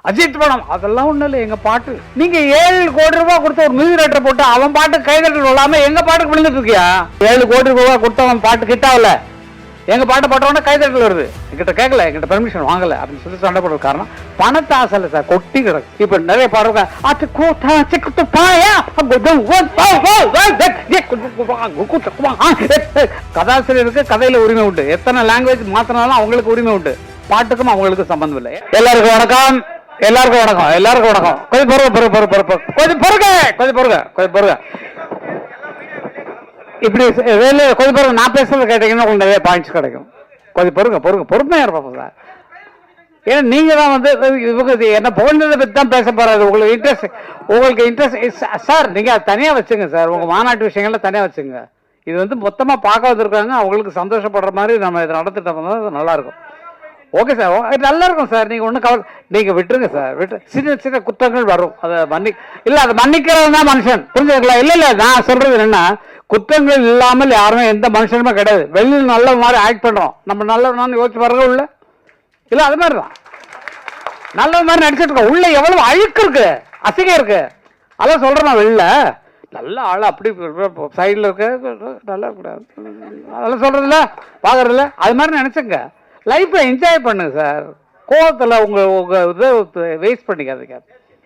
அஜித் படம் அதெல்லாம் ஒண்ணும் இல்லை. எங்க பாட்டு நீங்க 7 கோடி ரூபாய் கொடுத்த ஒரு மியூசிக் டைரக்டர் போட்டு அவன் பாட்டு கைதட்டல் விழாம எங்க பாட்டுக்கு விழுந்துட்டு இருக்கியா? 7 கோடி ரூபாய் கொடுத்தவன் பாட்டு கிட்டாவல, எங்க பாட்டை போட்டவன கைதட்டல் வருது. எங்கிட்ட கேட்கல, எங்கிட்ட பெர்மிஷன் வாங்கல அப்படின்னு சொல்லி சண்டை போடுற காரணம் பணத்தை ஆசை இல்லை சார், கொட்டி கிடக்கு. இப்ப நிறைய பாடுறாங்க கதாசிரியருக்கு கதையில உரிமை உண்டு, எத்தனை லாங்குவேஜ் மாத்தினாலும் அவங்களுக்கு உரிமை உண்டு, பாட்டுக்கும் அவங்களுக்கு சம்பந்தம் இல்லை. எல்லாருக்கும் வணக்கம், எல்லாருக்கும் வணக்கம், எல்லாருக்கும் வணக்கம். கொஞ்சம் பொறுங்க. இப்படி கொஞ்சம் பொறுங்க, நான் பேசுறது கேட்டீங்கன்னா உங்களுக்கு நிறைய பாயிண்ட்ஸ் கிடைக்கும். கொஞ்சம் பொறுமையா இருப்போம் சார். ஏன்னா நீங்க தான் வந்து இவங்க என்ன புகழ்ந்ததை பற்றி தான் பேச போறாரு. உங்களுக்கு இன்ட்ரெஸ்ட் சார், நீங்க அதை தனியா வச்சுங்க சார், உங்க மாநாட்டு விஷயங்கள்ல தனியா வச்சுங்க. இது வந்து மொத்தமா பார்க்க வந்திருக்காங்க, அவங்களுக்கு சந்தோஷப்படுற மாதிரி நம்ம இதை நடத்திட்டு நல்லா இருக்கும். ஓகே சார், நல்லா இருக்கும் சார். நீங்க ஒன்றும் கவலை, நீங்க விட்டுருங்க சார். சின்ன சின்ன குற்றங்கள் வரும், அதை அது மன்னிக்கிறவன் தான் மனுஷன், புரிஞ்சுங்களா? இல்ல நான் சொல்றது என்னன்னா, குற்றங்கள் இல்லாமல் யாருமே எந்த மனுஷனுமே கிடையாது. வெளியில் நல்ல மாதிரி ஆக்ட் பண்றோம், நம்ம நல்ல யோசிச்சு பாருங்க உள்ள. இல்ல அது மாதிரிதான் நல்ல மாதிரி நடிச்சிட்டு இருக்கோம், உள்ள எவ்வளவு அழுக்கு இருக்கு, அசிங்கம் இருக்கு. அதான் சொல்றேன், வெளில நல்ல ஆள் அப்படி சைட்ல இருக்க நல்லா இருக்கக்கூடாது, அதெல்லாம் சொல்றதில்ல, பாக்குறதில்ல. அது மாதிரி நினைச்சுங்க, லைஃப்பை என்ஜாய் பண்ணுங்க சார். கோவத்தில் உங்க இதை வேஸ்ட் பண்ணிக்காதீங்க.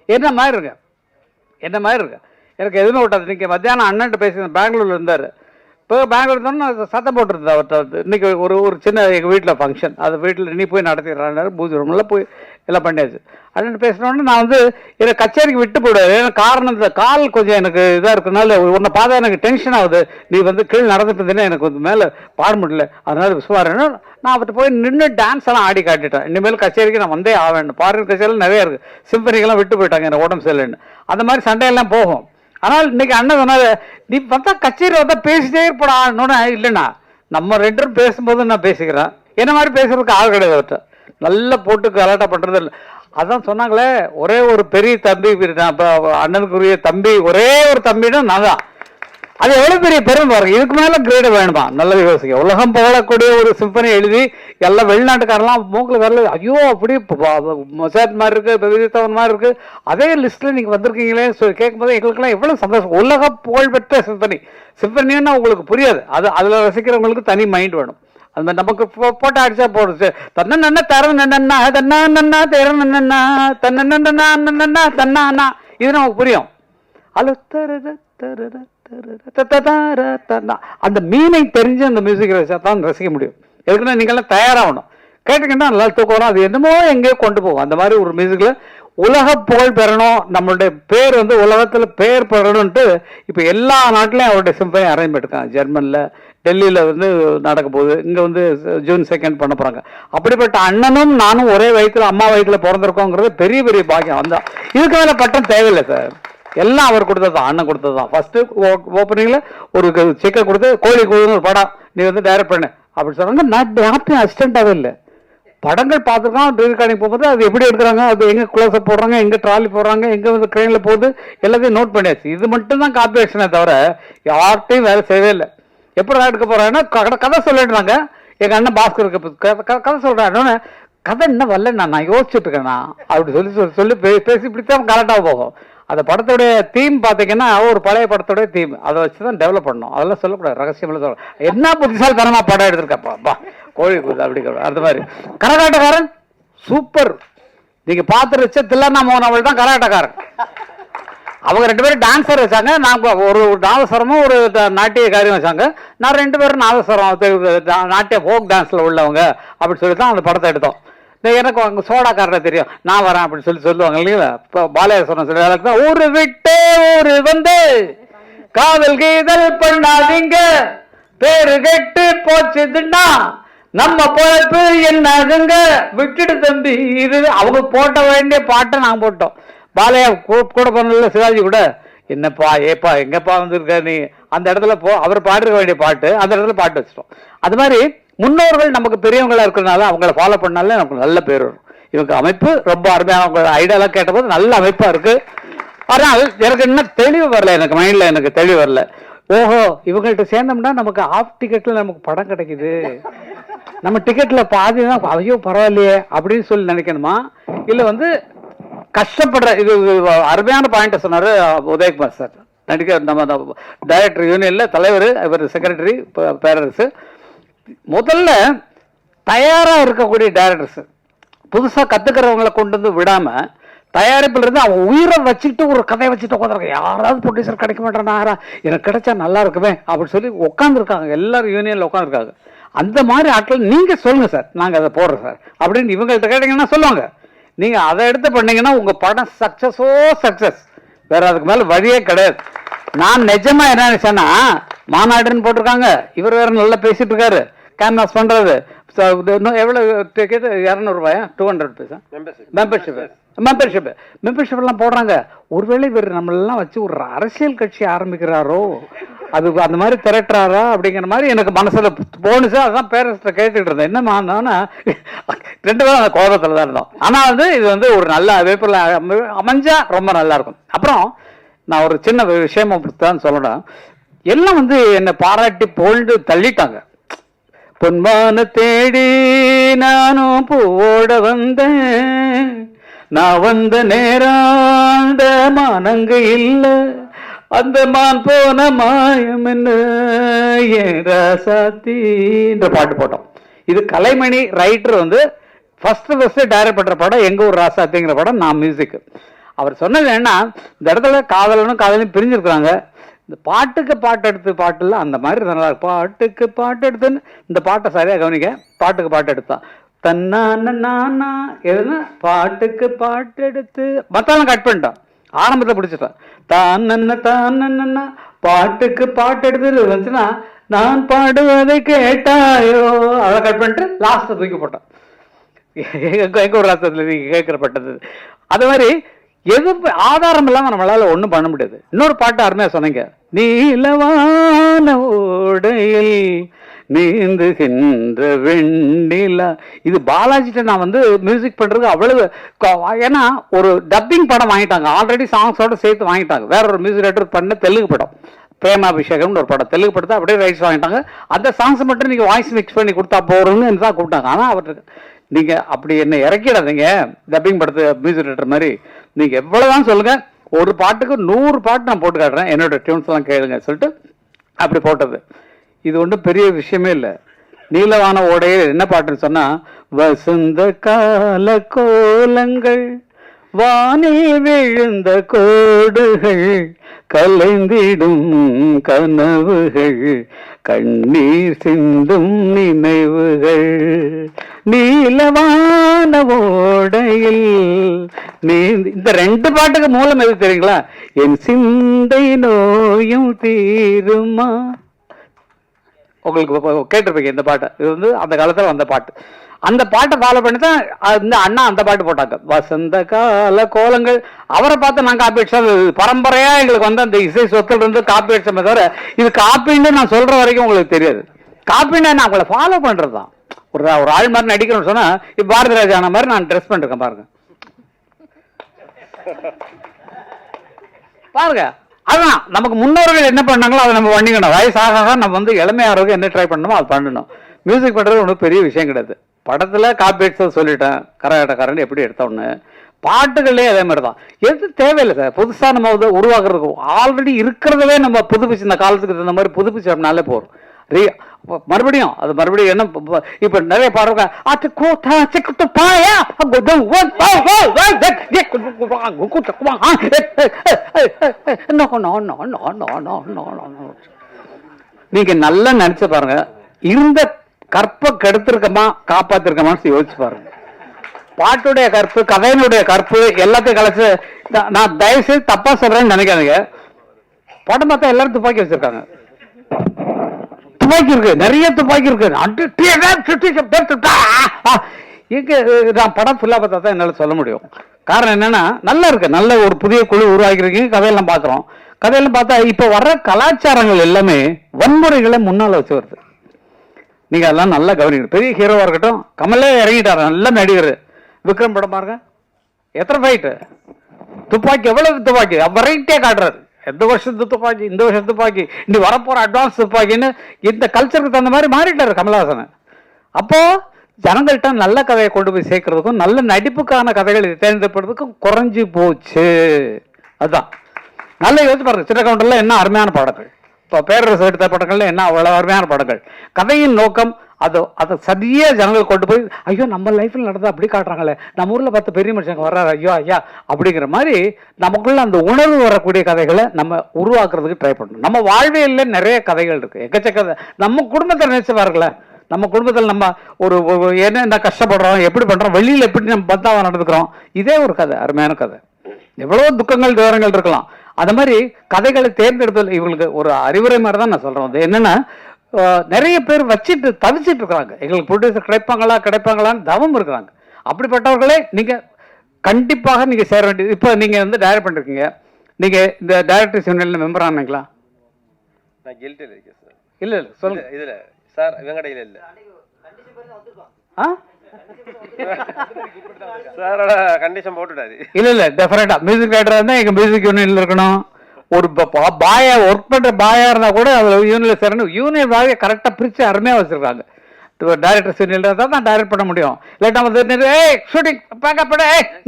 என்ன மாதிரி இருக்கு எனக்கு எதுவுமே விட்டாது. இன்னைக்கு மத்தியானம் அண்ணன்ட்டு பேசி பெங்களூர்ல இருந்தார். இப்போ பெங்களூர் இருந்தோம்னா சத்தம் போட்டுருந்தா அவர்கிட்ட. இன்னைக்கு ஒரு சின்ன எங்கள் வீட்டில் ஃபங்க்ஷன், அது வீட்டில் நீ போய் நடத்திடுறாரு, பூஜை ரூம்ல போய் எல்லாம் பண்ணியாச்சு. அண்ணன் பேசினோடனே நான் வந்து என்னை கச்சேரிக்கு விட்டு போயிடுவார். ஏன்னா காரணம் இந்த கால் கொஞ்சம் எனக்கு இதாக இருக்கனால உன்னை பார்த்தா எனக்கு டென்ஷன் ஆகுது, நீ வந்து கீழே நடந்துட்டு இருந்தீங்கன்னா எனக்கு வந்து மேலே பாட முடியல, அதனால விசுவாரன்னு நான் அவர்கிட்ட போய் நின்று டான்ஸ் எல்லாம் ஆடி காட்டிட்டேன். இனிமேல் கச்சேரிக்கு நான் வந்தே ஆவேன். பாரின் கச்சேரியில் நிறைய இருக்கு, சிம்பனிக்கெல்லாம் விட்டு போயிட்டாங்க எனக்கு உடம்பு சரியில்லைன்னு. அந்த மாதிரி சண்டையெல்லாம் போகும். ஆனால் இன்னைக்கு அண்ணன் சொன்னாரு, நீ பார்த்தா கச்சேரி வந்தா பேசிட்டே இருப்படான்னு. இல்லைண்ணா, நம்ம 2 பேரும் பேசும்போது நான் பேசிக்கிறேன், என்ன மாதிரி பேசுறதுக்கு ஆள் கிடையாது அவர்கிட்ட. நல்லா போட்டு கலாட்டா பண்றது இல்லை. அதான் சொன்னாங்களே, ஒரே ஒரு பெரிய தம்பி, அண்ணனுக்குரிய தம்பி, ஒரே ஒரு தம்பினா நான் தான். அது எவ்வளவு பெரிய பெருமை பாருங்க. இதுக்கு மேல கிரேடு வேணுமா? நல்ல யோசிக்க. உலகம் புகழக்கூடிய ஒரு சிம்பனி எழுதி எல்லாம் வெளிநாட்டுக்காரெல்லாம் மூக்கில் வரல, ஐயோ அப்படி மொசாட் மாதிரி இருக்கு, விஜயத்தவன் மாதிரி இருக்கு, அதே லிஸ்ட்ல நீங்க வந்திருக்கீங்களே சொல்லி கேட்கும்போது எங்களுக்கெல்லாம் எவ்வளவு சந்தோஷம். உலக புகழ்பெற்ற சிம்பனின்னா உங்களுக்கு புரியாது, அதுல ரசிக்கிறவங்களுக்கு தனி மைண்ட் வேணும். அது மாதிரி நமக்கு போட்டோ அடிச்சா போடுச்சு, தன்னா தர நன்னா தன்னா நன்னா தேர நன்னா தன்னா தன்னா, இது நமக்கு புரியும். அந்த மீனை தெரிஞ்சு அந்த மியூசிக் தான் ரசிக்க முடியும். எதுக்குன்னா நீங்கெல்லாம் தயாராகணும். கேட்டுக்கிட்டா நல்லா தூக்கம் வரும், அது என்னமோ எங்கேயோ கொண்டு போகும். அந்த மாதிரி ஒரு மியூசிக்ல உலக புகழ் பெறணும், நம்மளுடைய பேர் வந்து உலகத்துல பேர் பெறணும்ட்டு இப்ப எல்லா நாட்டிலையும் அவருடைய சிம்பனி அரேஞ்ச் பண்ணிருக்காங்க. ஜெர்மன்ல, டெல்லியில வந்து நடக்க போகுது, இங்க வந்து ஜூன் 2 பண்ண போறாங்க. அப்படிப்பட்ட அண்ணனும் நானும் ஒரே வயிற்றுல அம்மா வயிற்றுல பிறந்திருக்கோங்கிறது பெரிய பெரிய பாக்கியம். அந்த இதுக்கு மேல பட்டம் தேவையில்லை சார், எல்லாம் அவர் கொடுத்ததுதான், அண்ணன் கொடுத்ததுதான். ஃபர்ஸ்ட் ஓப்பனிங்ல ஒரு செக்கை கொடுத்து கோழி கூடுன்னு ஒரு படம் நீ வந்து டைரக்ட் பண்ணு அப்படி சொன்னாங்க. நான் யார்ட்டையும் அசிஸ்டண்டாவே இல்லை, படங்கள் பார்த்துருக்கோம். ரீகார்டிங் போகும்போது அது எப்படி எடுக்கிறாங்க, அது எங்க க்ளோஸ்அப் போடுறாங்க, எங்க ட்ராலி போடுறாங்க, எங்க வந்து ட்ரெயின்ல போகுது, எல்லாத்தையும் நோட் பண்ணியாச்சு. இது மட்டும் தான் காப்பி ஆக்ஷனே தவிர யார்ட்டையும் வேலை செய்யவே இல்லை. எப்படி எடுக்க போறாங்கன்னா கதை சொல்லிடுறாங்க. எங்க அண்ணன் பாஸ்கருக்கு கதை சொல்றாங்க, கதை என்ன வரல நான் யோசிச்சுட்டு இருக்கேண்ணா அப்படி சொல்லி பேசி இப்படித்தான் கரெக்டாக போகும். அந்த படத்தோடைய தீம் பார்த்தீங்கன்னா ஒரு பழைய படத்தோடைய தீம், அதை வச்சுதான் டெவலப் பண்ணணும். அதெல்லாம் சொல்லக்கூடாது, ரகசியம் சொல்ல. என்ன புத்திசாலி தனமா படம் எடுத்திருக்கப்பா கோழி கூது அப்படி. அந்த மாதிரி கரகாட்டக்காரன் சூப்பர். நீங்க பார்த்து வச்ச தில்லண்ணா மோகன் அவள் தான் கரகாட்டக்காரன். அவங்க 2 பேரும் டான்ஸர் வச்சாங்க, நாங்க ஒரு நாதஸ்வரமும் ஒரு நாட்டிய காரியம் வச்சாங்க. நான் 2 பேரும் நாதஸ்வரம் நாட்டிய ஃபோக் டான்ஸ்ல உள்ளவங்க அப்படி சொல்லி தான் அந்த படத்தை எடுத்தோம். எனக்கு அங்கே சோடாக்காரரை தெரியும், நான் வரேன் அப்படின்னு சொல்லுவாங்க இல்லைங்களா. இப்போ பாலையாசனம் சொல்லி ஊரு விட்டு ஊரு வந்து காதல் கீதல் பண்ணாதீங்க, பேரு கெட்டு போச்சுதுன்னா நம்ம பொழப்பு என்னதுங்க, விட்டுட்டு தம்பி. இது அவங்க போட்ட வேண்டிய பாட்டை நாங்கள் போட்டோம். பாலையா கூட போனல சிவாஜி கூட, என்னப்பா ஏப்பா எங்கப்பா வந்திருக்க நீ, அந்த இடத்துல அவர் பாடிருக்க வேண்டிய பாட்டு அந்த இடத்துல பாட்டு வச்சிட்டோம். அது மாதிரி முன்னோர்கள் நமக்கு பெரியவங்களா இருக்கிறதுனால அவங்கள ஃபாலோ பண்ணாலே நமக்கு நல்ல பேர் வரும். இவங்க அமைப்பு ரொம்ப அருமையான, அவங்க ஐடியாலாம் கேட்டபோது நல்ல அமைப்பா இருக்கு. ஆனால் எனக்கு என்ன தெளிவு வரல, எனக்கு மைண்ட்ல எனக்கு தெளிவு வரல. ஓஹோ இவங்கள்ட்ட சேர்ந்தோம்னா நமக்கு ஆஃப் டிக்கெட்ல நமக்கு படம் கிடைக்குது, நம்ம டிக்கெட்ல பாதி தான், ஐயோ பரவாயில்லையே அப்படின்னு சொல்லி நினைக்கணுமா, இல்லை வந்து கஷ்டப்படுற இது அருமையான பாயிண்ட் சொன்னாரு உதயகுமார் சார். நடிக்க நம்ம டைரக்டர் யூனியன்ல தலைவர், இவர் செக்ரட்டரி, பேரரசு. முதல்ல தயாரா இருக்கக்கூடிய டைரக்டர்ஸ் புதுசா கத்துக்கிறவங்களை கொண்டு வந்து விடாம தயாரிப்புல இருந்து அவன் உயிரை வச்சுட்டு ஒரு கதையை வச்சுட்டு உட்காந்துருக்க. யாராவது ப்ரொடியூசர் கிடைக்க மாட்டேன்னா எனக்கு கிடைச்சா நல்லா இருக்குமே அப்படின்னு சொல்லி உட்காந்துருக்காங்க. எல்லாரும் யூனியன்ல உட்காந்துருக்காங்க. அந்த மாதிரி ஆட்கள் நீங்க சொல்லுங்க சார், நாங்க அதை போடுறோம் சார் அப்படின்னு இவங்கள்ட்ட கேட்டீங்கன்னா சொல்லுவாங்க. நீங்க அதை எடுத்து பண்ணீங்கன்னா உங்க படம் சக்சஸோ சக்சஸ், வேற அதுக்கு மேல வழியே கிடையாது. நான் நிஜமா என்ன நினைச்சேன்னா, மாநாடுன்னு போட்டிருக்காங்க, இவர் வேற நல்லா பேசிட்டு இருக்காரு, கேன்வாஸ் பண்றது, எவ்வளவு டிக்கெட் 200 ரூபாயா 200 பைசா மெம்பர்ஷிப் எல்லாம் போடுறாங்க. ஒருவேளை இவர் நம்மளெல்லாம் வச்சு ஒரு அரசியல் கட்சி ஆரம்பிக்கிறாரோ, அது அந்த மாதிரி திரட்டுறாரா அப்படிங்கிற மாதிரி எனக்கு மனசுல போனுச்சு. அதான் பேரண்ட்ஸ்ட கேட்டுட்டு இருந்தேன். என்னமா 2 பேரும் அந்த கோபத்துல தான் இருந்தோம். ஆனா வந்து இது வந்து ஒரு நல்ல அமைப்புல அமைஞ்சா ரொம்ப நல்லா இருக்கும். அப்புறம் நான் ஒரு சின்ன விஷயமா தான் சொல்லணும். எல்லாம் வந்து என்னை பாராட்டி போல்டு தள்ளிட்டாங்க. பொன்மான தேடி நானும் பூவோட வந்தேன், நான் வந்த நேராண்ட மானங்க இல்ல, அந்த மான் போன மாயம் என்ன ராசாத்தின்ற பாட்டு போட்டோம். இது கலைமணி ரைட்டர் வந்து ஃபர்ஸ்ட் டைரக்ட் பண்ற படம் எங்க ஊர் ராசாத்திங்கிற படம். நான் மியூசிக். அவர் சொன்னது என்ன, இந்த இடத்துல காதலனும் காதலையும் பிரிஞ்சிருக்கிறாங்க, இந்த பாட்டுக்கு பாட்டு எடுத்து பாட்டுல அந்த மாதிரி நல்லா பாட்டுக்கு பாட்டு எடுத்துன்னு இந்த பாட்டை சரியா கவனிக்க. பாட்டுக்கு பாட்டு எடுத்தான் தன்னா எதுனா பாட்டுக்கு பாட்டு எடுத்து மத்தாலும் கட் பண்ணிட்டான். ஆரம்பத்தை பிடிச்சிட்டான். தான் பாட்டுக்கு பாட்டு எடுத்து வந்துச்சுன்னா நான் பாடுவதை கேட்டாயோ, அதை கட் பண்ணிட்டு லாஸ்ட் தூக்கி போட்டான். எங்க ஒரு ராசத்துல நீங்க கேட்கப்பட்டது. அது மாதிரி எது ஆதாரம் இல்லாம நம்மளால ஒண்ணும் பண்ண முடியாது. இன்னொரு பாட்டு அருமையா சொன்னீங்க, நீலவான ஓடையில் நீந்துகின்ற வெண்ணிலா. இது பாலாஜிட்ட நான் வந்து மியூசிக் பண்றது அவ்வளவு, ஏன்னா ஒரு டப்பிங் படம் வாங்கிட்டாங்க, ஆல்ரெடி சாங்ஸோட சேர்த்து வாங்கிட்டாங்க. வேற ஒரு மியூசிக் டைரக்டர் பண்ண தெலுங்கு படம் பிரேமாபிஷேகம்னு ஒரு படம், தெலுங்கு படத்தை அப்படியே ரைட்ஸ் வாங்கிட்டாங்க. அந்த சாங்ஸ் மட்டும் நீங்க வாய்ஸ் மிக்ஸ் பண்ணி கொடுத்தா போறோம்னு தான் கூப்பிட்டாங்க. ஆனா அவருக்கு நீங்க அப்படி என்ன இறக்கிடாதீங்க, டப்பிங் படத்து மியூசிக் டைரக்டர் மாதிரி. நீங்க எவ்வளவுதான் சொல்லுங்க, ஒரு பாட்டுக்கு 100 பாட்டு நான் போட்டு காட்டுறேன், என்னோட டியூன்ஸ் எல்லாம் கேளுங்க சொல்லிட்டு அப்படி போட்டது. இது ஒன்றும் பெரிய விஷயமே இல்லை. நீலவான ஓடையில் என்ன பாட்டுன்னு சொன்னா, வசந்த கால கோலங்கள் வானில் விழுந்த கோடுகள் கலைந்திடும் கனவுகள் கண்ணீர் சிந்தும் நினைவுகள் நீலவான ஓடையில் நீ. இந்த 2 பாட்டுக்கு மூலம் எது தெரியுங்களா? என் சிந்தை நோயும் தீருமா. உங்களுக்கு கேட்டிருப்பீங்க இந்த பாட்டை. இது வந்து அந்த காலத்துல வந்த பாட்டு. அந்த பாட்டை ஃபாலோ பண்ணி தான் இந்த அண்ணா அந்த பாட்டு போட்டாங்க, வசந்த கால கோலங்கள். அவரை பார்த்து நான் காப்பி அடிச்சா, பரம்பரையா எங்களுக்கு வந்து அந்த இசை சொத்துல இருந்து காப்பி அடிச்சமே தவிர இது காப்பின்னு நான் சொல்ற வரைக்கும் உங்களுக்கு தெரியாது. காப்பின்னு நான் உங்களை ஃபாலோ பண்றதுதான். ஒரு ஆள் மாதிரி நடிக்கணும்னு சொன்னா இப்ப பாரதி ராஜா ஆன மாதிரி நான் ட்ரெஸ் பண்ணிருக்கேன் பாருங்க. பாருங்க, அதுதான் நமக்கு முன்னோர்கள் என்ன பண்ணாங்களோ அதை நம்ம பண்ணிக்கணும். வயசாக நம்ம வந்து இளமையாருக்கு என்ன ட்ரை பண்ணணுமோ அது பண்ணணும். மியூசிக் பண்றது ஒன்றும் பெரிய விஷயம் கிடையாது. படத்துல காப்பி அடிச்சது சொல்லிட்டேன், கரகாட்டக்காரன் எப்படி எடுத்தோன்னு. பாட்டுகள்லேயே அதே மாதிரி தான். எது தேவையில்லை சார், புதுசா நம்ம வந்து உருவாக்குறதுக்கு ஆல்ரெடி இருக்கிறதவே நம்ம புதுப்பிச்சு இந்த காலத்துக்கு தகுந்த மாதிரி புதுப்பிச்சோம்னாலே போறோம். மறுபடியும் அது மறுபடியும் என்ன இப்ப நிறைய பாடுறாங்க, நீங்க நல்லா நினைச்சு பாருங்க, இருந்த கற்பை கெடுத்திருக்கமா காப்பாத்திருக்கமான்னு யோசிச்சு பாருங்க. பாட்டுடைய கற்பு, கதையினுடைய கற்பு எல்லாத்தையும் கலைச்சு. நான் தயவு செய்து தப்பா சொல்றேன்னு நினைக்காதீங்க. படம் பார்த்தா எல்லாரும் துப்பாக்கி வச்சிருக்காங்க. துப்பாக்கி இருக்கு, நிறைய துப்பாக்கி இருக்கு. நான் படம் ஃபுல்லா பார்த்தா தான் என்னால சொல்ல முடியும். காரணம் என்னன்னா, நல்லா இருக்கு, நல்ல ஒரு புதிய குழு உருவாக்கிருக்கீங்க. கதையெல்லாம் பாக்குறோம். கதையெல்லாம் பார்த்தா இப்ப வர்ற கலாச்சாரங்கள் எல்லாமே வன்முறைகளை முன்னால வச்சு வருது. நீங்க அதெல்லாம் நல்லா கவனிக்கணும். பெரிய ஹீரோவா இருக்கட்டும், கமலே இறங்கிட்டாரு, நல்ல நடிகர். விக்ரம் படம் பாருங்க, எத்தனை ஃபைட்டு, துப்பாக்கி எவ்வளவு துப்பாக்கி வெரைட்டியா காட்டுறாரு. எந்த வருஷத்து துப்பாக்கி, இந்த வருஷத்து துப்பாக்கி, இனி வரப்போற அட்வான்ஸ் துப்பாக்கின்னு இந்த கல்ச்சருக்கு தகுந்த மாதிரி மாறிட்டாரு கமலஹாசன். அப்போ ஜனங்கள்கிட்ட நல்ல கதையை கொண்டு போய் சேர்க்கறதுக்கும் நல்ல நடிப்புக்கான கதைகளை தேர்ந்தெடுப்பதுக்கும் குறைஞ்சி போச்சு. அதுதான் நல்ல யோசிச்சு பாருங்க. சின்ன கவுண்டர்ல என்ன அருமையான பாடங்கள், இப்போ பேரரசு எடுத்த படங்கள்ல என்ன அவ்வளோ அருமையான படங்கள். கதையின் நோக்கம் அதை சரியா ஜனங்கள் கொண்டு போய், ஐயோ நம்ம லைஃப்ல நடந்தா அப்படி காட்டுறாங்களே, நம்ம ஊர்ல பார்த்து பெரிய மனுஷங்க வர்றாரு ஐயோ ஐயா அப்படிங்கிற மாதிரி நமக்குள்ள அந்த உணர்வு வரக்கூடிய கதைகளை நம்ம உருவாக்குறதுக்கு ட்ரை பண்ணணும். நம்ம வாழ்வியல்ல நிறைய கதைகள் இருக்கு, எக்கச்சக்க. நம்ம குடும்பத்தை நினைச்சு பாருங்களேன், நம்ம குடும்பத்தில் நம்ம ஒரு என்ன கஷ்டப்படுறோம், எப்படி பண்றோம், வெளியில எப்படி நம்ம பந்தாவா நடந்துக்கிறோம், இதே ஒரு கதை, அருமையான கதை. எவ்வளவு துக்கங்கள் துயரங்கள் இருக்கலாம். அந்த மாதிரி கதைகளை தேர்ந்தெடுப்பதில் இவங்களுக்கு ஒரு அறிவுரை மாதிரி தான் நான் சொல்றேன். அது என்னன்னா, நிறைய பேர் வச்சுட்டு தவிச்சிட்டு இருக்கிறாங்க, எங்களுக்கு ப்ரொடியூசர் கிடைப்பாங்களான்னு தவம் இருக்கிறாங்க. அப்படிப்பட்டவர்களே நீங்க கண்டிப்பாக நீங்க சேர வேண்டியது. இப்போ நீங்க வந்து டைரக்ட் பண்ணிருக்கீங்க, நீங்க இந்த டைரக்டர்ஸ் யூனியன்ல மெம்பர் ஆனீங்களா? நான் கில்ட்டில் இருக்கேன் சார். இல்ல சொல்லுங்க. இதுல சார் வெங்கடையில இல்ல சாரோட கண்டிஷன் போட்டுட்டாரு. இல்ல டெஃபினட்டா மியூசிக் டைரக்டரா இருந்தா எங்க மியூசிக் யூனியன்ல இருக்கணும். ஒரு பாயா ஒர்க் பண்ற பாயா இருந்தா கூட அதுல யூனியன்ல சேரணும். யூனியன் பாயை கரெக்டா பிரிச்சு அருமையா வச்சிருக்காங்க. டைரக்டர் யூனியன்ல தான் டைரக்ட் பண்ண முடியும். இல்லாட்டா வந்து ஷூட்டிங் பேக்கப்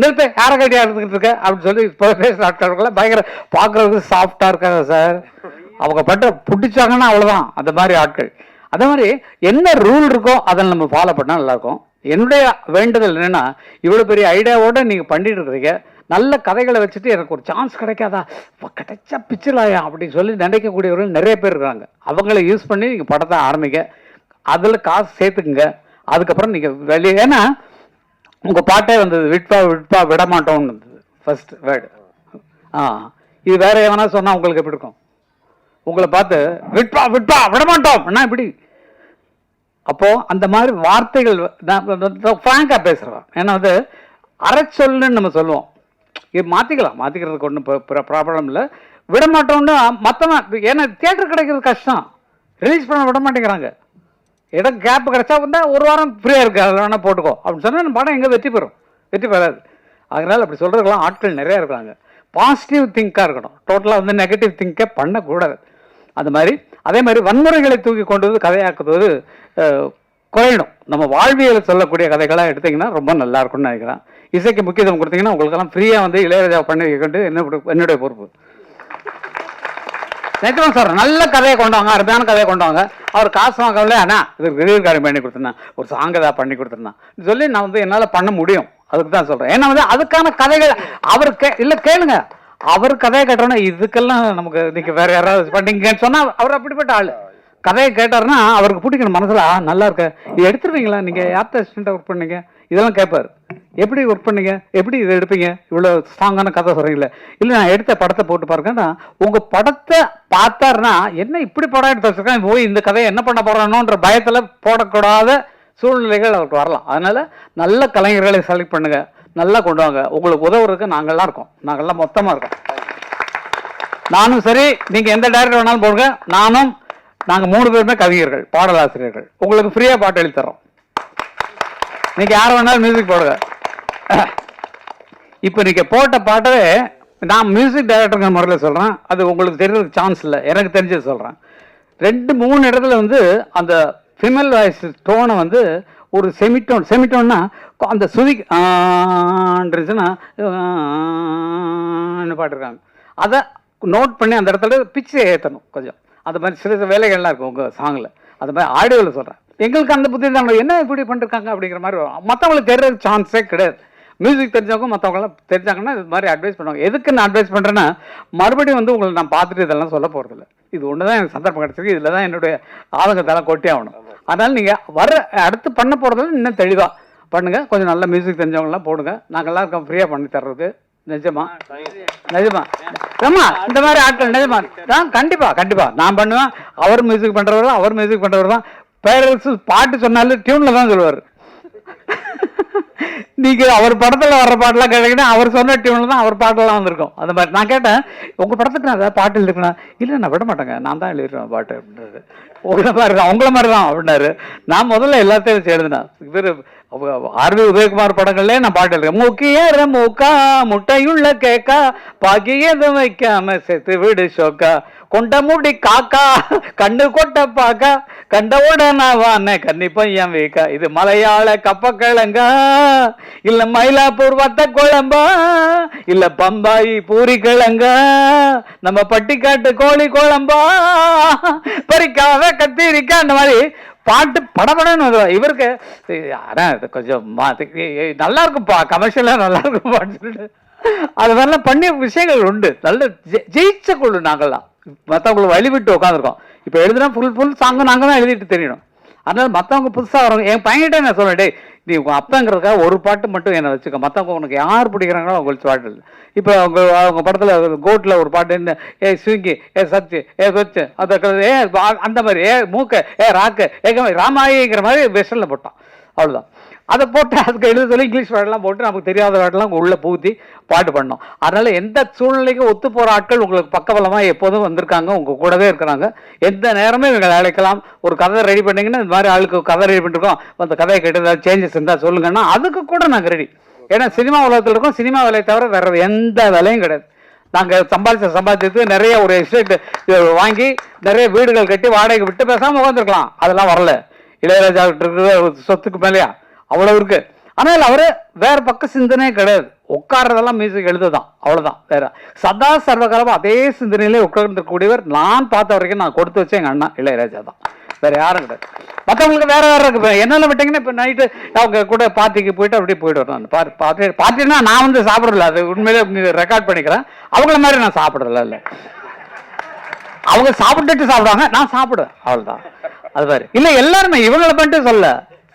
நிறுத்து யாரை கட்டியா எடுத்துக்கிட்டு இருக்க அப்படின்னு சொல்லி பேசுற பயங்கர பாக்குறதுக்கு சாஃப்டா இருக்காங்க சார். அவங்க பட்ட பிடிச்சாங்கன்னா அவ்வளவுதான் அந்த மாதிரி ஆட்கள். அதே மாதிரி என்ன ரூல் இருக்கோ அதை நம்ம ஃபாலோ பண்ணா நல்லா இருக்கும். என்னுடைய வேண்டுதல் என்னன்னா, இவ்வளவு பெரிய ஐடியாவோட நீங்க பண்ணிட்டு இருக்கிறீங்க, நல்ல கதைகளை வச்சுட்டு எனக்கு ஒரு சான்ஸ் கிடைக்காதா, கிடைச்சா பிச்சலாயா அப்படின்னு சொல்லி நினைக்கக்கூடியவர்கள் நிறைய பேர் இருக்காங்க. அவங்கள யூஸ் பண்ணி நீங்க படத்தை ஆரம்பிங்க, அதுல காசு சேர்த்துக்குங்க. அதுக்கப்புறம் நீங்க வெளியே, ஏன்னா உங்க பாட்டே வந்தது விட்பா விட மாட்டோம்னு இருந்தது ஃபர்ஸ்ட் வேர்டு. இது வேற எவனா சொன்னா உங்களுக்கு எப்படி இருக்கும்? உங்களை பார்த்து விட்பா விட மாட்டோம் என்ன இப்படி? அப்போ அந்த மாதிரி வார்த்தைகள் ஃப்ராங்கா பேசுறோம். ஏன்னா வந்து அரைச்சொல்னு நம்ம சொல்லுவோம், இது மாத்திக்கிறதுக்கு ஒன்றும் ப்ராப்ளம் இல்லை. விட மாட்டோம்னு மற்றவன், ஏன்னா தியேட்டர் கிடைக்கிறது கஷ்டம், ரிலீஸ் பண்ண விட மாட்டேங்கிறாங்க. இடம் கேப் கிடைச்சா வந்தா ஒரு வாரம் ஃப்ரீயா இருக்கு, அதில் வேணா போட்டுக்கோ அப்படின்னு சொன்னா படம் எங்கே வெற்றி பெறாது. அதனால அப்படி சொல்றதுக்கெல்லாம் ஆட்கள் நிறைய இருக்காங்க. பாசிட்டிவ் திங்காக இருக்கணும், டோட்டலாக வந்து நெகட்டிவ் திங்கை பண்ணக்கூடாது. அது மாதிரி அதே மாதிரி வன்முறைகளை தூக்கி கொண்டு வந்து கதையாக்குவது குறையணும். நம்ம வாழ்வியலை சொல்லக்கூடிய கதைகளாக எடுத்தீங்கன்னா ரொம்ப நல்லா இருக்கும்னு நினைக்கிறேன். இசைக்கு முக்கியத்துவம் கொடுத்தீங்கன்னா உங்களுக்கெல்லாம் ஃப்ரீயாக வந்து இளையராஜா பண்ணி கொண்டு என்னுடைய பொறுப்பு. நினைக்கிறோம் சார், நல்ல கதையை கொண்டாங்க, அருமையான கதையை கொண்டாங்க. அவர் காசு வாங்கல, ஆனா இதுக்கு ரிலீவ் பண்ணி கொடுத்துருந்தேன், ஒரு சாங் ஏதாவது பண்ணி கொடுத்துருந்தேன் சொல்லி நான் வந்து என்னால் பண்ண முடியும். அதுக்கு தான் சொல்றேன். ஏன்னா வந்து அதுக்கான கதைகள் அவர் இல்லை கேளுங்க, அவர் கதையை கேட்டோன்னா இதுக்கெல்லாம் நமக்கு நீங்க வேற யாராவது பண்ணீங்கன்னு சொன்னா அவர் அப்படிப்பட்ட ஆளு. கதையை கேட்டாருன்னா அவருக்கு பிடிக்கணும் மனசுல, நல்லா இருக்க இது எடுத்துருவீங்களா, நீங்க யார்த்த அசிஸ்டண்டா ஒர்க் பண்ணீங்க, இதெல்லாம் கேட்பாரு. எப்படி ஒர்க் பண்ணீங்க, எப்படி இதை எடுப்பீங்க, இவ்வளவு ஸ்ட்ராங்கான கதை சொல்றீங்களே, இல்லை நான் எடுத்த படத்தை போட்டு பாருங்கன்னா உங்க படத்தை பார்த்தாருன்னா என்ன இப்படி படம் எடுத்து வச்சிருக்கேன், போய் இந்த கதையை என்ன பண்ண போறானோன்ற பயத்துல போடக்கூடாத சூழ்நிலைகள் அவருக்கு வரலாம். அதனால நல்ல கலைஞர்களை செலக்ட் பண்ணுங்க, நல்லா கொண்டு வாங்க. உங்களுக்கு உதவுறதுக்கு நாங்கள்லாம் இருக்கோம், நாங்கள்லாம் மொத்தமா இருக்கோம். நானும் சரி, நீங்க எந்த டைரக்டர் வேணாலும் போடுங்க, நாங்க 3 பேருமே கவிஞர்கள், பாடலாசிரியர்கள். உங்களுக்கு ஃப்ரீயா பாட்டு எழுதி தரோம், நீங்க யார் வேணாலும் மியூசிக் போடுங்க. இப்ப நீங்க போட்ட பாட்டவே நான் மியூசிக் டைரக்டருங்கிற முறையில் சொல்றேன், அது உங்களுக்கு தெரியறதுக்கு சான்ஸ் இல்லை, எனக்கு தெரிஞ்சது சொல்றேன். 2-3 இடத்துல வந்து அந்த ஃபீமேல் வாய்ஸ் டோனை வந்து ஒரு செமிட்டோன்னா அந்த சுதி இருந்துச்சுன்னா பாட்டுருக்காங்க, அதை நோட் பண்ணி அந்த இடத்துல பிச்சை ஏற்றணும் கொஞ்சம். அந்த மாதிரி சில வேலைகள்லாம் இருக்கும் உங்கள் சாங்கில், அது மாதிரி ஆடியோவில் சொல்கிறேன். எங்களுக்கு அந்த புத்தி தான் என்ன இப்படி பண்ணிருக்காங்க அப்படிங்கிற மாதிரி வரும். மற்றவங்களுக்கு தெரியற சான்ஸே கிடையாது. மியூசிக் தெரிஞ்சவங்க மற்றவங்களாம் தெரிஞ்சாங்கன்னா இது மாதிரி அட்வைஸ் பண்ணுவாங்க. எதுக்கு நான் அட்வைஸ் பண்ணுறேன்னா, மறுபடியும் வந்து உங்களை நான் பார்த்துட்டு இதெல்லாம் சொல்ல போகிறதில்ல, இது ஒன்று தான் எனக்கு சந்தர்ப்பம் கிடச்சிருக்கு, இதில் தான் என்னுடைய ஆதங்கத்தெல்லாம் கொட்டி ஆகணும். அதனால் நீங்கள் அடுத்து பண்ண போகிறதில்ல இன்னும் தெளிவாக பண்ணுங்கள். கொஞ்சம் நல்ல மியூசிக் தெரிஞ்சவங்களாம் போடுங்க, நாங்கள்லாம் இருக்கோம் ஃப்ரீயாக பண்ணி தர்றது. நிஜமா இந்த மாதிரி ஆட்கள் நிஜமா கண்டிப்பா நான் பண்ணுவேன். அவர் மியூசிக் பண்றவர் தான். பேரரசு பாட்டு சொன்னாலும் டியூன்ல தான் சொல்லுவார். நீங்க அவர் படத்துல வர்ற பாட்டுலாம் கேட்டீங்கன்னா அவர் சொன்ன டியூன்ல தான் அவர் பாட்டெல்லாம் வந்திருக்கும். அந்த மாதிரி நான் கேட்டேன், உங்க படத்துக்கு நான் ஏதாவது பாட்டு எழுதிருக்கேன், இல்லை நான் விட மாட்டேங்க, நான் தான் எழுதிருவேன் பாட்டு அப்படின்றது. உங்களை மாதிரி தான் அப்படின்னாரு. நான் முதல்ல எல்லாத்தையும் வச்சு எழுதினேன். இவர் ஆர் வி உதயகுமார் படங்கள்ல நான் பாட்டு எழுதுறேன். முக்கிய மூக்கா முட்டையுள்ள கேக்கா பாக்கி எதுவும் வைக்காம செத்து விடு ஷோக்கா கொண்ட மூடி காக்கா கண்ணு கொட்ட பாக்கா கண்டவோட நான் வானே கன்னி பையன் வைக்கா. இது மலையாள கப்பக்கிழங்கா இல்ல மயிலாப்பூர் வத்த குழம்பா இல்ல பம்பாயி பூரி கிழங்கா நம்ம பட்டிக்காட்டு கோழி குழம்பா பறிக்காத கத்திரிக்கா. அந்த மாதிரி பாட்டு படபடன்னு இவருக்கு கொஞ்சம் நல்லா இருக்கும்பா, கமர்ஷியலா நல்லா இருக்கும்பான்னு சொல்லிட்டு அது மாதிரிலாம் பண்ணிய விஷயங்கள் உண்டு. நல்ல ஜெயிச்ச கொள்ளு நாங்கள்லாம் மற்றவங்களை வழிவிட்டு உட்காந்துருக்கோம். இப்போ எழுதுனா ஃபுல் சாங்கு நாங்கள் தான் எழுதிட்டு தெரியணும். அதனால மற்றவங்க புதுசாக வரவங்க என் பையன்கிட்ட நான் சொல்லுவேன், டே நீ உங்கள் அப்பங்கிறதுக்காக ஒரு பாட்டு மட்டும் என்னை வச்சுக்க, மற்றவங்க உனக்கு யார் பிடிக்கிறாங்களோ அவங்களுக்கு பாட்டு இல்லை. இப்போ அவங்க படத்தில் கோட்டில் ஒரு பாட்டு என்ன ஸ்விங்கி சச்சு சொச்சு அந்த மாதிரி மூக்க ராக்கு ராமாயிங்கிற மாதிரி வெஸ்டர்னில் போட்டான். அவ்வளோதான். அதை போட்டு அதுக்கு எழுத சொல்லி இங்கிலீஷ் வேர்டெல்லாம் போட்டு நமக்கு தெரியாத வேர்டெல்லாம் உள்ளே பூத்தி பாட்டு பண்ணோம். அதனால எந்த சூழ்நிலைக்கும் ஒத்து போகிற ஆட்கள் உங்களுக்கு பக்கபலமாக எப்போதும் வந்திருக்காங்க, உங்கள் கூடவே இருக்கிறாங்க. எந்த நேரமே இவங்களை அழைக்கலாம். ஒரு கதை ரெடி பண்ணிங்கன்னா இந்த மாதிரி ஆளுக்கு கதை ரெடி பண்ணிருக்கோம், அந்த கதையை கேட்டு ஏதாவது சேஞ்சஸ் இருந்தால் சொல்லுங்கன்னா அதுக்கு கூட நாங்கள் ரெடி. ஏன்னா சினிமா உலகத்தில் இருக்கோம், சினிமா வேலையை தவிர வேற எந்த வேலையும் கிடையாது. நாங்கள் சம்பாதிச்சது நிறைய ஒரு எஸ்டேட் வாங்கி நிறைய வீடுகள் கட்டி வாடகை விட்டு பேசாமல் உட்காந்துருக்கலாம். அதெல்லாம் வரல. இளையராஜா இருக்கிற சொத்துக்கு மேலேயா அவ்வளவு இருக்கு. ஆனால் அவரு வேற பக்க சிந்தனையே கிடையாது. உட்கார்றதெல்லாம் மியூசிக் எழுதுதான், அவ்வளவுதான். வேற சதா சர்வகாலமா அதே சிந்தனையிலே உட்கார்ந்துக்கூடியவர் நான் பார்த்த வரைக்கும் நான் கொடுத்து வச்சேன் எங்க அண்ணா இளையராஜா தான். வேற யாரும் கிடையாது. மற்றவங்களுக்கு வேற வேற இருக்கு. என்னால விட்டீங்கன்னா இப்ப நைட்டு அவங்க கூட பார்ட்டிக்கு போயிட்டு அப்படியே போயிட்டு வரேன். பார்ட்டினா நான் வந்து சாப்பிடல, அது உண்மையிலே ரெக்கார்ட் பண்ணிக்கிறேன். அவங்கள மாதிரி நான் சாப்பிடல. இல்லை, அவங்க சாப்பிட்டுட்டு சாப்பிடுவாங்க, நான் சாப்பிடுவேன், அவ்வளவுதான். அது மாதிரி இல்லை, எல்லாருமே இவங்களை பண்ணிட்டு சொல்ல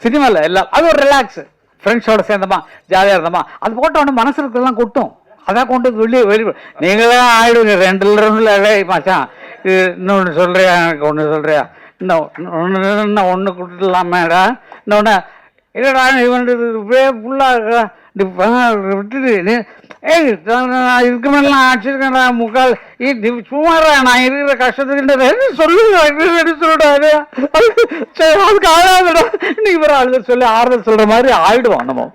சினிமாவில் எல்லாம் அது ஒரு ரிலாக்ஸ். ஃப்ரெண்ட்ஸோட சேர்ந்தமா ஜாலியாக இருந்தோமா அது போட்ட உடனே மனசு இருக்கலாம் கொட்டும். அதான் கொண்டு வெளியே நீங்களே ஆயிடுவீங்க. 2 ரவுண்டில் மாச்சான் இன்னொன்று சொல்றியா, எனக்கு ஒன்று சொல்றியா, இன்னும் ஒன்று கொடுத்துடலாமேடா, இன்னொன்று இல்லைடா இவன் ஃபுல்லாக விட்டுட்டு இதுக்கு மேலாம் அடிச்சிருக்கேன்டா முக்கால் சும்மாடா நான் இருக்கிற கஷ்டத்துக்கு சொல்லுடாது அதுக்கு ஆளாதுடா இன்னைக்கு வேற ஆளுதல் சொல்லி ஆறுதல் சொல்ற மாதிரி ஆயிடுவோம். நம்ம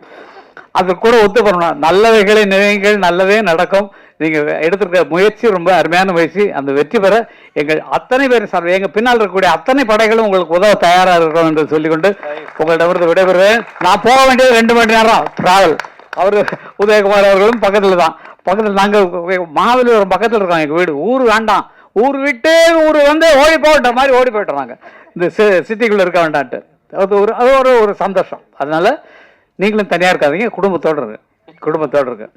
அது கூட ஒத்து பண்ணணும். நல்லவைகளை நினைவுகள் நல்லதே நடக்கும். நீங்க எடுத்திருக்க முயற்சி ரொம்ப அருமையான முயற்சி. அந்த வெற்றி பெற எங்கள் அத்தனை பேர் சார் எங்க பின்னால் இருக்கக்கூடிய அத்தனை படைகளும் உங்களுக்கு உதவ தயாரா இருக்கிறோம் என்று சொல்லிக்கொண்டு உங்கள்கிட்ட விடைபெறுவேன். நான் போக வேண்டியது 2 மணி நேரம் டிராவல். அவரு உதயகுமார் அவர்களும் பக்கத்துல தான். பக்கத்தில் நாங்க மகாபலிபுரம் பக்கத்துல இருக்கோம் எங்க வீடு. ஊர் வேண்டாம், ஊர் விட்டு ஊர் வந்து ஓடி போகிற மாதிரி ஓடி போயிட்டுறாங்க இந்த சிட்டிக்குள்ள இருக்க வேண்டான்ட்டு. அது ஒரு சந்தோஷம். அதனால நீங்களும் தனியா இருக்காதீங்க, குடும்பத்தோடு இருக்கு.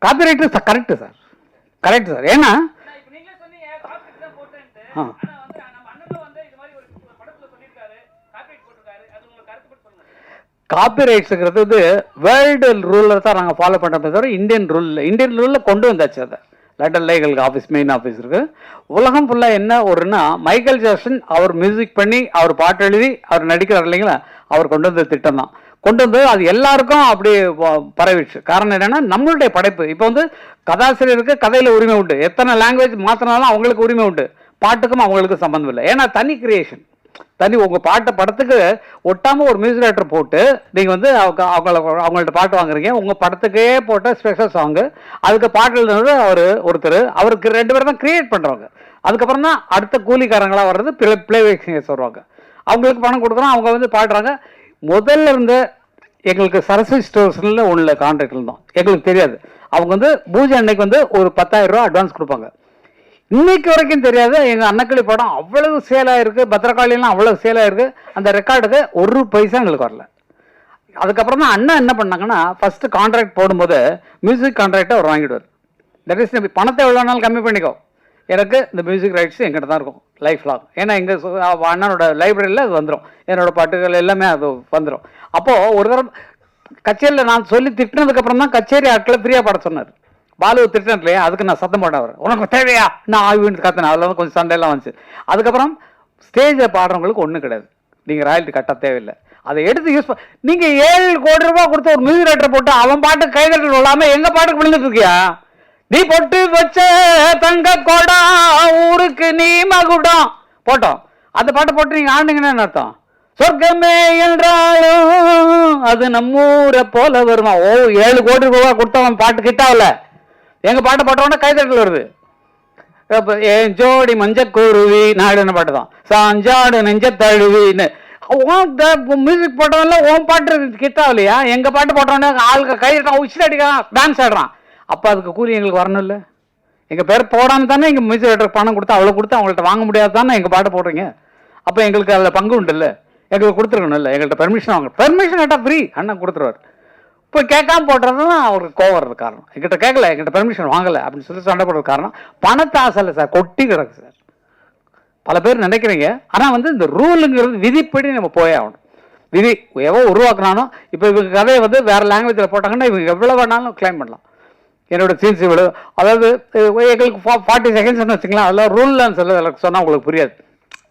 Copyright correct sir. ஏன்னா காப்பிரைட்ஸுங்கிறது வந்து வேர்ல்டு ரூலில் தான் நாங்கள் ஃபாலோ பண்ணுறோமே தவிர இந்தியன் ரூலில் கொண்டு வந்தாச்சு. அதை லண்டன்ல எங்களுக்கு ஆஃபீஸ் மெயின் ஆஃபீஸ் இருக்கு. உலகம் ஃபுல்லாக என்ன ஒருன்னா மைக்கேல் ஜாக்சன் அவர் மியூசிக் பண்ணி அவர் பாட்டு எழுதி அவர் நடிக்கிறார் இல்லைங்களா, அவர் கொண்டு வந்த திட்டம் தான். கொண்டு வந்து அது எல்லாருக்கும் அப்படி பரவிடுச்சு. காரணம் என்னன்னா நம்மளுடைய படைப்பு. இப்போ வந்து கதாசிரியருக்கு கதையில உரிமை உண்டு, எத்தனை லாங்குவேஜ் மாற்றினாலும் அவங்களுக்கு உரிமை உண்டு. பாட்டுக்கும் அவங்களுக்கு சம்பந்தம் இல்லை. ஏன்னா தனி கிரியேஷன், தனி உங்க பாட்டை படத்துக்கு ஒட்டாம ஒரு மியூசிக் டைரக்டர் போட்டு நீங்க வந்து அவங்கள்ட்ட பாட்டு வாங்குறீங்க. உங்க படத்துக்கே போட்ட ஸ்பெஷல் சாங்கு, அதுக்கு பாட்டு எழுதுனது ஒருத்தர், அவருக்கு 2 பேர் தான் கிரியேட் பண்றவங்க. அதுக்கப்புறம் தான் அடுத்த கூலிக்காரங்களா வர்றது பிளேபேக் சிங்கர்ஸ் வருவாங்க. அவங்களுக்கு பணம் கொடுக்குறோம், அவங்க வந்து பாடுறாங்க. முதல்ல இருந்த எங்களுக்கு சரஸ்வதி ஸ்டோர்ஸ்ல உள்ள கான்ட்ராக்ட் இருந்தோம். எங்களுக்கு தெரியாது. அவங்க வந்து பூஜை அன்னைக்கு வந்து ஒரு 10,000 ரூபா அட்வான்ஸ் கொடுப்பாங்க. இன்னைக்கு வரைக்கும் தெரியாது. எங்க அன்னக்கிளி படம் அவ்வளவு சேல் ஆயிருக்கு, பத்திரகாளியெல்லாம் அவ்வளவு சேல் ஆயிருக்கு. அந்த ரெக்கார்டுக்கு 1 பைசா எங்களுக்கு வரல. அதுக்கப்புறம் தான் அண்ணா என்ன பண்ணாங்கன்னா, ஃபர்ஸ்ட் கான்ட்ராக்ட் போடும்போது மியூசிக் கான்ட்ராக்டை அவர் வாங்கிடுவார். தட் இஸ் பணத்தை எவ்வளோ நாள் கம்மி பண்ணிக்கோ, எனக்கு இந்த மியூசிக் ரைட்ஸ் எங்கிட்ட தான் இருக்கும் லைஃப் லாங். ஏன்னா எங்கள் அண்ணனோட லைப்ரரியில் அது வந்துடும், என்னோட பாட்டுகள் எல்லாமே அது வந்துடும். அப்போது ஒரு தடவை கச்சேரியில் நான் சொல்லி திட்டினதுக்கப்புறம் தான் கச்சேரி ஆட்களை ஃப்ரீயாக பாட சொன்னார். பாலு திட்டம் இல்லையா, அதுக்கு நான் சத்தம் போட்டேன். அவர் உனக்கு தேவையா நான் ஆய்வுன்னு கத்தினேன். அதில் வந்து கொஞ்சம் சண்டையெல்லாம் வந்துச்சு. அதுக்கப்புறம் ஸ்டேஜில் பாடுறவங்களுக்கு ஒன்றும் கிடையாது, நீங்கள் ராயல்ட்டி கட்ட தேவையில்லை. அதை எடுத்து யூஸ் பண்ண. நீங்கள் 7 கோடி ரூபாய் கொடுத்து ஒரு மியூசிக் ரைட்டரை போட்டு அவன் பாட்டு கைதட்டல் விழாமல் எங்கள் பாட்டுக்கு விழுந்துட்டு இருக்கியா? நீ பொட்டு வச்ச தங்க கோடா ஊருக்கு நீ மகுடம் போட்டோம். அந்த பாட்டை போட்டு நீங்கள் ஆடுனீங்கன்னு அர்த்தம். சொர்க்கமே என்றாலும் அது நம்மூரை போல வருமா? 7 கோடி ரூபாய் கொடுத்தவன் பாட்டு கிட்டாவில் எங்கள் பாட்டை போட்டோன்னா கைதட்டல் வருது. இப்போ என் ஜோடி மஞ்சக்குருவி நாடுன்னு பாட்டு தான், சாஞ்சாடு நெஞ்ச தழுவின்னு. மியூசிக் போட்டவன்ல ஓன் பாட்டு கிட்டா இல்லையா? எங்கள் பாட்டு போட்டோன்னே ஆளுக்கு கைதட்டான், உச்சில் அடிக்கிறான், டான்ஸ் ஆடுறான். அப்போ அதுக்கு கூலி எங்களுக்கு வரணும் இல்லை? எங்கள் பேர் போடாமல் தானே எங்கள் மியூசிக் டேரக்டருக்கு பணம் கொடுத்து அவ்வளோ கொடுத்து அவங்கள்ட்ட வாங்க முடியாது தானே எங்கள் பாட்டு போடுறீங்க. அப்போ எங்களுக்கு அதில் பங்கு உண்டு இல்லை? எங்களுக்கு கொடுத்துருக்கணும் இல்லை? எங்கள்கிட்ட பெர்மிஷன் வாங்க, பெர்மிஷன் கேட்டால் ஃப்ரீ அண்ணன் கொடுத்துருவார். இப்போ கேட்காம போடுறது தான் அவருக்கு கோவம் வர்றது காரணம். எங்கிட்ட கேட்கல, எங்கிட்ட பெர்மிஷன் வாங்கலை அப்படின்னு சொல்லி சண்டை போடுறது காரணம் பணத்தாசை இல்லை சார், கொட்டி கிடக்கு சார். பல பேர் நினைக்கிறீங்க. ஆனால் வந்து இந்த ரூலுங்கிறது விதிப்படி நம்ம போயே ஆகணும். விதி எவ்வளோ உருவாக்குனானோ, இப்போ இவங்க கதையை வந்து வேறு லாங்குவேஜில் போட்டாங்கன்னா இவங்க எவ்வளோ வேணாலும் கிளைம் பண்ணலாம். என்னோட சீன்ஸ் இவ்வளோ, அதாவது எங்களுக்கு 40 செகண்ட்ஸ்னு வச்சுக்கலாம், அதெல்லாம் ரூல்னு சொல்ல சொன்னால் உங்களுக்கு புரியாது.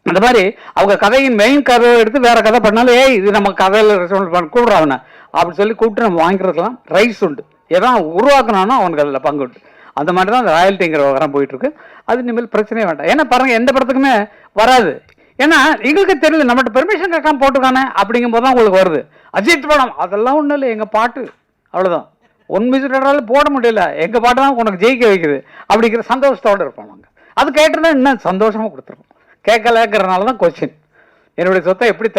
அந்த மாதிரி அவங்க கதையின் மெயின் கதை எடுத்து வேறு கதை பண்ணாலும் இது நம்ம கதையில் ரெஸ்பான்ஸ் பண்ண கூப்பிட்றாவன அப்படின்னு சொல்லி கூப்பிட்டு நம்ம வாங்கிக்கிறதுலாம் ரைட்ஸ் உண்டு. ஏன்னா உருவாக்கினானோ அவனுக்கு அதில் பங்கு உண்டு. அந்த மாதிரி தான் அந்த ராயல்ட்டிங்கிற விவரம் போயிட்டுருக்கு. அது இனிமேல் பிரச்சனையே வேண்டாம். ஏன்னா பாருங்கள், எந்த படத்துக்குமே வராது. ஏன்னா எங்களுக்கு தெரியல, நம்மகிட்ட பெர்மிஷன் கேட்காம போட்டுக்கானே அப்படிங்கும் போது தான் உங்களுக்கு வருது. அஜித் படம் அதெல்லாம் ஒன்றும் இல்லை, எங்கள் பாட்டு அவ்வளோதான். ஒன் மியூசிக் டேரக்டரால் போட முடியல, எங்கள் பாட்டு தான் உனக்கு ஜெயிக்க வைக்குது அப்படிங்கிற சந்தோஷத்தோடு இருப்போம் நாங்கள். அது கேட்டுருந்தா இன்னும் சந்தோஷமாக கொடுத்துருக்கோம். கேட்கலங்கிறனால தான் கொஸ்டின். என்னுடைய சொத்தை எப்படி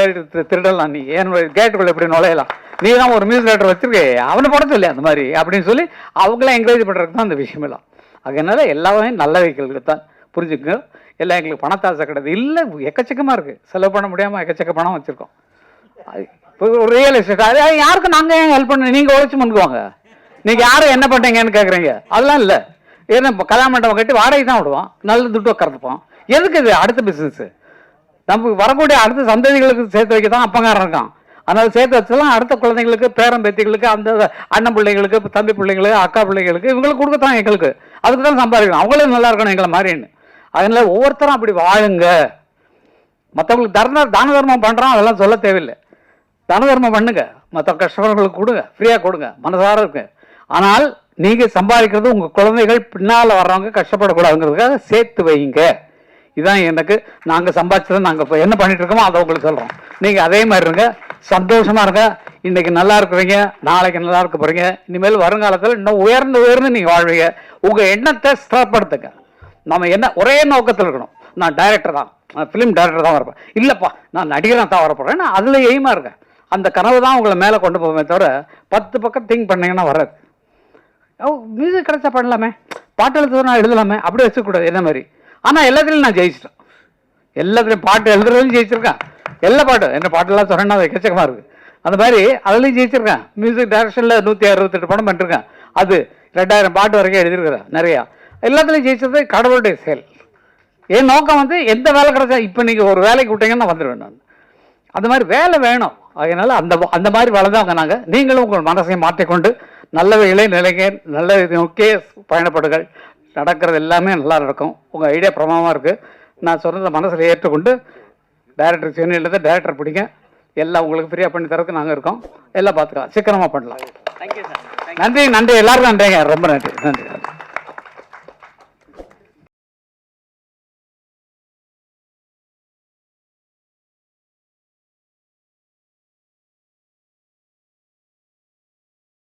திருடலாம், நீ என்னுடைய கேட்டுக்குள்ள எப்படி நுழையலாம், நீ தான் ஒரு மியூசிக் டேரக்டர் வச்சிருக்கே அவனை படம் சொல்லி அந்த மாதிரி அப்படின்னு சொல்லி அவங்களாம் என்கரேஜ் பண்ணுறதுக்கு தான் அந்த விஷயமெல்லாம். அதனால எல்லாமே நல்ல வைக்கிறதுக்கு தான், புரிஞ்சுக்க. எல்லாம் எங்களுக்கு பணத்தாசை கிடையாது இல்லை, எக்கச்சக்கமாக இருக்குது, செலவு பண்ண முடியாமல் எக்கச்சக்க பணம் வச்சுருக்கோம். இப்போ ஒரு ரியல் எஸ்டேட் அது யாருக்கும் நாங்கள் ஏன் ஹெல்ப் பண்ண, நீங்கள் உழைச்சி முன்னுக்குவாங்க. நீங்கள் யாரும் என்ன பண்ணுறீங்கன்னு கேட்குறீங்க, அதெல்லாம் இல்லை. ஏன்னா இப்போ கல்யாண மண்டபம் கட்டி வாடகை தான் விடுவோம், நல்ல துட்டு உட்காந்துப்போம். எதுக்கு இது அடுத்த பிஸ்னஸ்ஸு? நம்ம வரக்கூடிய அடுத்த சந்ததிகளுக்கு சேர்த்து வைக்க தான் அப்பங்காரம் இருக்கான். அதனால் சேர்த்து வச்சலாம் அடுத்த குழந்தைங்களுக்கு, பேரன் பேத்திகளுக்கு, அந்த அண்ணன் பிள்ளைங்களுக்கு, தம்பி பிள்ளைங்களுக்கு, அக்கா பிள்ளைங்களுக்கு, இவங்களுக்கு கொடுக்கத்தான் எங்களுக்கு. அதுக்கு தான் சம்பாதிக்கணும், அவங்களும் நல்லா இருக்கணும் எங்களை மாதிரின்னு. அதனால் ஒவ்வொருத்தரும் அப்படி வாழுங்க. மற்றவங்களுக்கு தான தர்மம் பண்ணுறோம் அதெல்லாம் சொல்ல தேவையில்லை. தான தர்மம் பண்ணுங்க, மற்ற கஷ்டப்படுறவங்களுக்கு கொடுங்க, ஃப்ரீயாக கொடுங்க, மனசார இருக்கு. ஆனால் நீங்கள் சம்பாதிக்கிறது உங்கள் குழந்தைகள் பின்னால் வர்றவங்க கஷ்டப்படக்கூடாதுங்கிறதுக்காக சேர்த்து வைங்க. இதுதான் எனக்கு, நாங்கள் சம்பாதிச்சதை நாங்கள் இப்போ என்ன பண்ணிட்டு இருக்கோமோ அதை உங்களுக்கு சொல்கிறோம். நீங்கள் அதே மாதிரி இருங்க, சந்தோஷமாக இருங்க. இன்றைக்கி நல்லா இருக்கிறீங்க, நாளைக்கு நல்லா இருக்க போகிறீங்க. இனிமேல் வருங்காலத்தில் இன்னும் உயர்ந்து நீங்கள் வாழ்வீங்க. உங்கள் எண்ணத்தை ஸ்திரப்படுத்துங்க. நம்ம என்ன ஒரே நோக்கத்தில் இருக்கணும், நான் டைரக்டர் தான், நான் ஃபிலிம் டைரக்டர் தான் வரப்பேன், இல்லைப்பா நான் நடிகராக தான் வரப்போகிறேன், நான் அதில் எய்மாக இருக்கேன். அந்த கனவு தான் உங்களை மேலே கொண்டு போவேமே தவிர 10 பக்கம் திங்க் பண்ணிங்கன்னா வராது. மியூசிக் கிடைச்சா பண்ணலாமே, பாட்டு எழுதுறது நான் எழுதலாமே, அப்படி வச்சுக்கூடாது என்ன மாதிரி. ஆனால் எல்லாத்துலேயும் நான் ஜெயிச்சிட்டேன், எல்லாத்துலேயும் பாட்டு எழுதுறதுலையும் ஜெயிச்சிருக்கேன். எல்லா பாட்டும் என்ன பாட்டெல்லாம் சொன்னேன்னா அது எக்கச்சக்கமாக இருக்குது. அந்த மாதிரி அதுலேயும் ஜெயிச்சிருக்கேன். மியூசிக் டைரக்ஷனில் 168 படம் பண்ணிருக்கேன். அது 2000 பாட்டு வரைக்கும் எழுதியிருக்கிறேன் நிறையா. எல்லாத்துலேயும் ஜெயிச்சது கடவுளுடைய செயல். என் நோக்கம் வந்து எந்த வேலை கிடைச்சா, இப்போ நீங்கள் ஒரு வேலைக்கு விட்டீங்கன்னா வந்துடுவேன் நான். அந்த மாதிரி வேலை வேணும். அதனால் அந்த மாதிரி வேலை தான் அவங்க. நாங்கள் நீங்களும் உங்கள் மனசை மாற்றிக்கொண்டு நல்ல வேலை நிலைங்க, நல்ல நோக்கிய பயணப்படுகள். நடக்கிறது எல்லாமே நல்லா நடக்கும். உங்கள் ஐடியா பிரமாதமாக இருக்குது. நான் சொன்னதை மனசில் ஏற்றுக்கொண்டு டைரக்டர் சென்னையில் தான் டைரக்டர் பிடிங்க, எல்லாம் உங்களுக்கு ஃப்ரீயாக பண்ணி தரதுக்கு நாங்கள் இருக்கோம். எல்லாம் பார்த்துக்கலாம், சீக்கிரமாக பண்ணலாம். Thank you sir. நன்றி நன்றி, எல்லாருக்கும் நன்றிங்க, ரொம்ப நன்றி நன்றி.